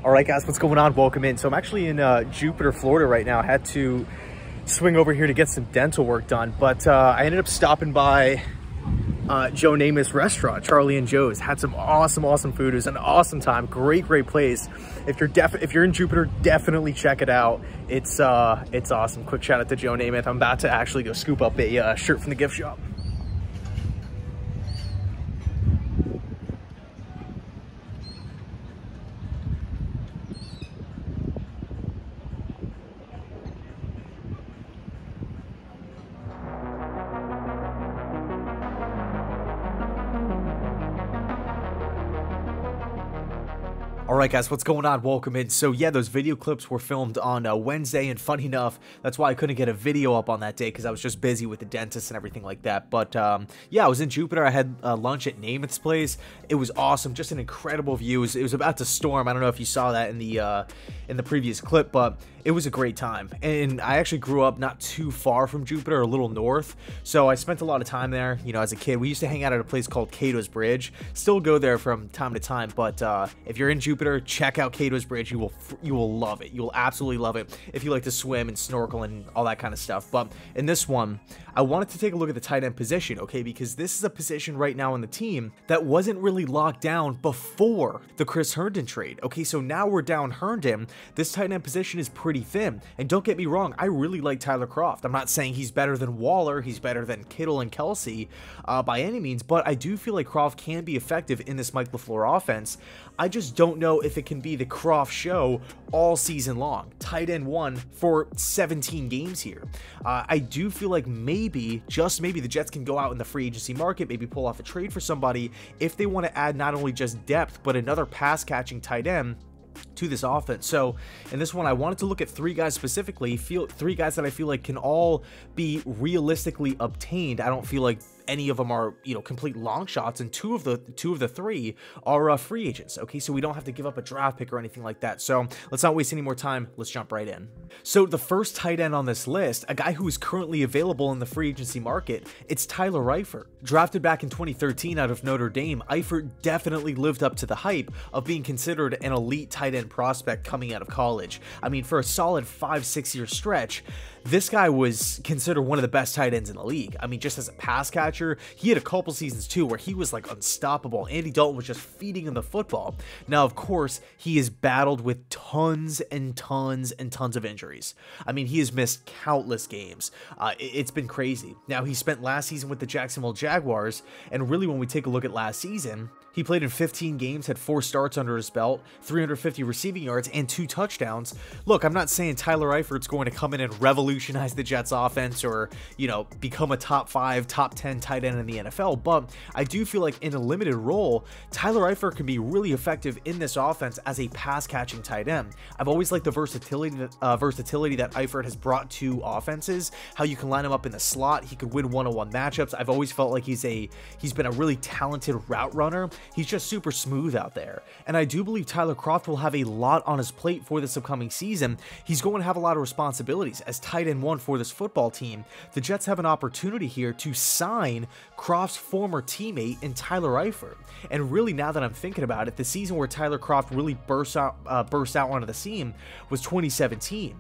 All right, guys, what's going on? Welcome in. So I'm actually in Jupiter, Florida right now. I had to swing over here to get some dental work done, but I ended up stopping by Joe Namath's restaurant, Charlie and Joe's. Had some awesome food. It was an awesome time. Great place. If you're in Jupiter, definitely check it out. It's awesome. Quick shout out to Joe Namath. I'm about to actually go scoop up a shirt from the gift shop. All right, guys, what's going on? Welcome in. So yeah, those video clips were filmed on Wednesday, and funny enough, that's why I couldn't get a video up on that day, because I was just busy with the dentist and everything like that. But yeah, I was in Jupiter. I had lunch at Namath's place. It was awesome, just an incredible view. It was about to storm. I don't know if you saw that in the previous clip, but it was a great time. And I actually grew up not too far from Jupiter, a little north, so I spent a lot of time there. You know, as a kid, we used to hang out at a place called Cato's Bridge. Still go there from time to time, but if you're in Jupiter, check out Cato's Bridge. You will love it. You will absolutely love it if you like to swim and snorkel and all that kind of stuff. But in this one, I wanted to take a look at the tight end position, okay, because this is a position right now on the team that wasn't really locked down before the Chris Herndon trade. Okay, so now we're down Herndon. This tight end position is pretty thin, and don't get me wrong, I really like Tyler Kroft. I'm not saying he's better than Waller, he's better than Kittle and Kelsey by any means, but I do feel like Kroft can be effective in this Mike LaFleur offense. I just don't know if it can be the Kroft show all season long. Tight end one for 17 games here. I do feel like maybe, just maybe, the Jets can go out in the free agency market, maybe pull off a trade for somebody if they want to add not only just depth, but another pass-catching tight end to this offense. So in this one, I wanted to look at three guys specifically, three guys that I feel like can all be realistically obtained. I don't feel like any of them are, you know, complete long shots, and two of the three are free agents. Okay, so we don't have to give up a draft pick or anything like that. So let's not waste any more time. Let's jump right in. So the first tight end on this list, a guy who is currently available in the free agency market, it's Tyler Eifert. Drafted back in 2013 out of Notre Dame, Eifert definitely lived up to the hype of being considered an elite tight end prospect coming out of college. I mean, for a solid 5-6 year stretch, this guy was considered one of the best tight ends in the league. I mean, just as a pass catcher, he had a couple seasons too where he was like unstoppable. Andy Dalton was just feeding him the football. Now, of course, he has battled with tons and tons of injuries. I mean, he has missed countless games. It's been crazy. Now, he spent last season with the Jacksonville Jaguars, and really when we take a look at last season, he played in 15 games, had 4 starts under his belt, 350 receiving yards, and 2 touchdowns. Look, I'm not saying Tyler Eifert's going to come in and revolutionize the Jets offense or, you know, become a top 5, top 10 tight end in the NFL, but I do feel like in a limited role, Tyler Eifert can be really effective in this offense as a pass-catching tight end. I've always liked the versatility that Eifert has brought to offenses, how you can line him up in the slot, he could win one-on-one matchups. I've always felt like he's been a really talented route runner. He's just super smooth out there. And I do believe Tyler Kroft will have a lot on his plate for this upcoming season. He's going to have a lot of responsibilities. As tight end one for this football team, the Jets have an opportunity here to sign Kroft's former teammate in Tyler Eifert. And really, now that I'm thinking about it, the season where Tyler Kroft really burst out onto the scene was 2017.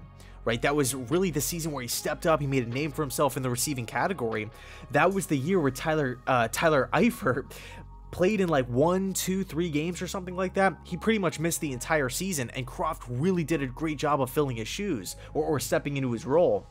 Right, that was really the season where he stepped up. He made a name for himself in the receiving category. That was the year where Tyler Eifert played in like 1, 2, 3 games or something like that. He pretty much missed the entire season, and Kroft really did a great job of filling his shoes or stepping into his role.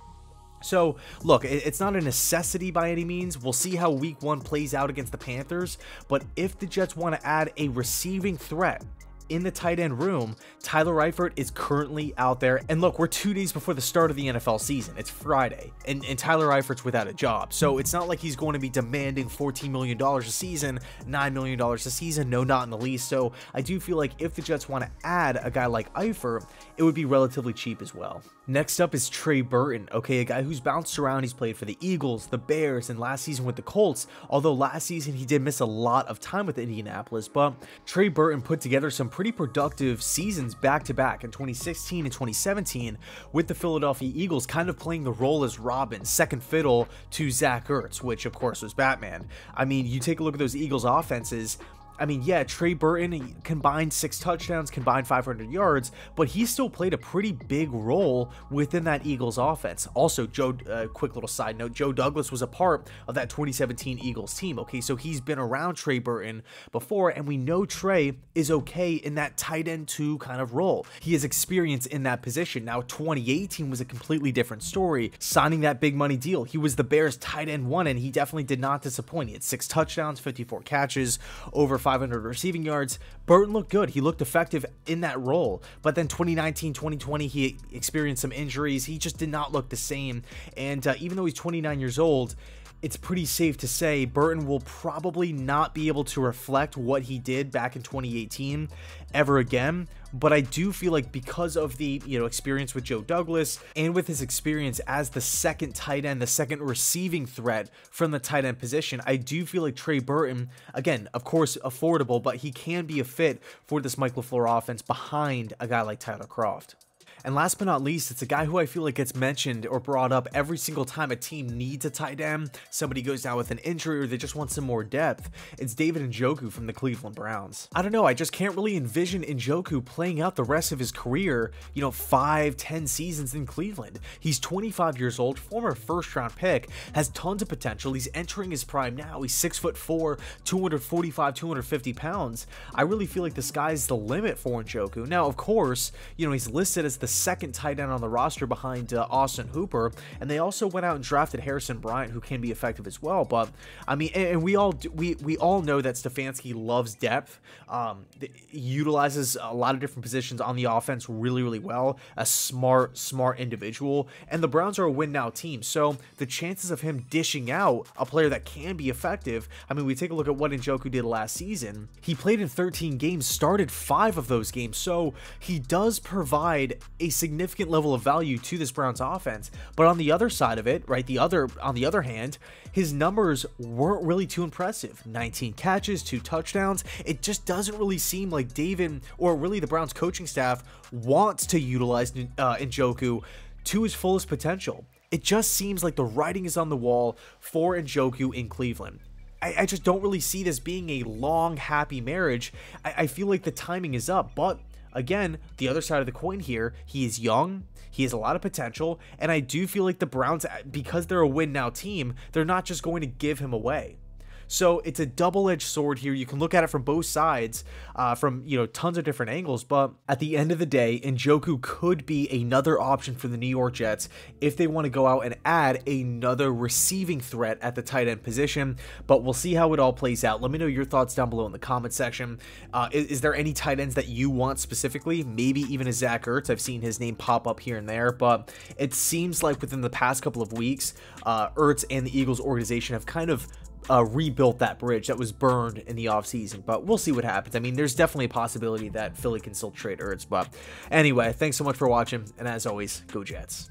So, look, it's not a necessity by any means. We'll see how week 1 plays out against the Panthers, but if the Jets want to add a receiving threat in the tight end room, Tyler Eifert is currently out there. And look, we're 2 days before the start of the NFL season. It's Friday, and Tyler Eifert's without a job. So it's not like he's going to be demanding $14 million a season, $9 million a season. No, not in the least. So I do feel like if the Jets want to add a guy like Eifert, it would be relatively cheap as well. Next up is Trey Burton, okay, a guy who's bounced around. He's played for the Eagles, the Bears, and last season with the Colts, although last season he did miss a lot of time with Indianapolis. But Trey Burton put together some pretty productive seasons back-to-back in 2016 and 2017 with the Philadelphia Eagles, kind of playing the role as Robin, second fiddle to Zach Ertz, which of course was Batman. I mean, you take a look at those Eagles offenses, I mean, yeah, Trey Burton combined 6 touchdowns, combined 500 yards, but he still played a pretty big role within that Eagles offense. Also, quick little side note, Joe Douglas was a part of that 2017 Eagles team, okay? So he's been around Trey Burton before, and we know Trey is okay in that tight end 2 kind of role. He has experience in that position. Now, 2018 was a completely different story, signing that big money deal. He was the Bears tight end 1, and he definitely did not disappoint. He had 6 touchdowns, 54 catches, over 500 receiving yards. Burton looked good. He looked effective in that role. But then 2019, 2020, he experienced some injuries. He just did not look the same. And even though he's 29 years old, it's pretty safe to say Burton will probably not be able to reflect what he did back in 2018 ever again. But I do feel like because of the, experience with Joe Douglas and with his experience as the second tight end, the second receiving threat from the tight end position, I do feel like Trey Burton, again, of course, affordable, but he can be a fit for this Mike LaFleur offense behind a guy like Tyler Kroft. And last but not least, it's a guy who I feel like gets mentioned or brought up every single time a team needs a tight end, somebody goes down with an injury, or they just want some more depth. It's David Njoku from the Cleveland Browns. I don't know, I just can't really envision Njoku playing out the rest of his career, 5-10 seasons in Cleveland. He's 25 years old, former first-round pick, has tons of potential. He's entering his prime now. He's 6'4", 245, 250 pounds. I really feel like the sky's the limit for Njoku. Now, of course, he's listed as the second tight end on the roster behind Austin Hooper, and they also went out and drafted Harrison Bryant, who can be effective as well. But I mean, and we all know that Stefanski loves depth. He utilizes a lot of different positions on the offense really well. A smart individual, and the Browns are a win now team, so the chances of him dishing out a player that can be effective. I mean, we take a look at what Njoku did last season. He played in 13 games, started 5 of those games, so he does provide a significant level of value to this Browns offense. But on the other side of it, right, on the other hand, his numbers weren't really too impressive. 19 catches, 2 touchdowns. It just doesn't really seem like David, or really the Browns coaching staff, wants to utilize Njoku to his fullest potential. It just seems like the writing is on the wall for Njoku in Cleveland. I just don't really see this being a long, happy marriage. I feel like the timing is up, but again, the other side of the coin here, he is young, he has a lot of potential, and I do feel like the Browns, because they're a win now team, they're not just going to give him away. So it's a double-edged sword here. You can look at it from both sides, from tons of different angles. But at the end of the day, Njoku could be another option for the New York Jets if they want to go out and add another receiving threat at the tight end position. But we'll see how it all plays out. Let me know your thoughts down below in the comment section. Is there any tight ends that you want specifically? Maybe even a Zach Ertz. I've seen his name pop up here and there, but it seems like within the past couple of weeks, Ertz and the Eagles organization have kind of rebuilt that bridge that was burned in the offseason, but we'll see what happens. I mean, there's definitely a possibility that Philly can still trade Ertz, but anyway, thanks so much for watching, and as always, go Jets.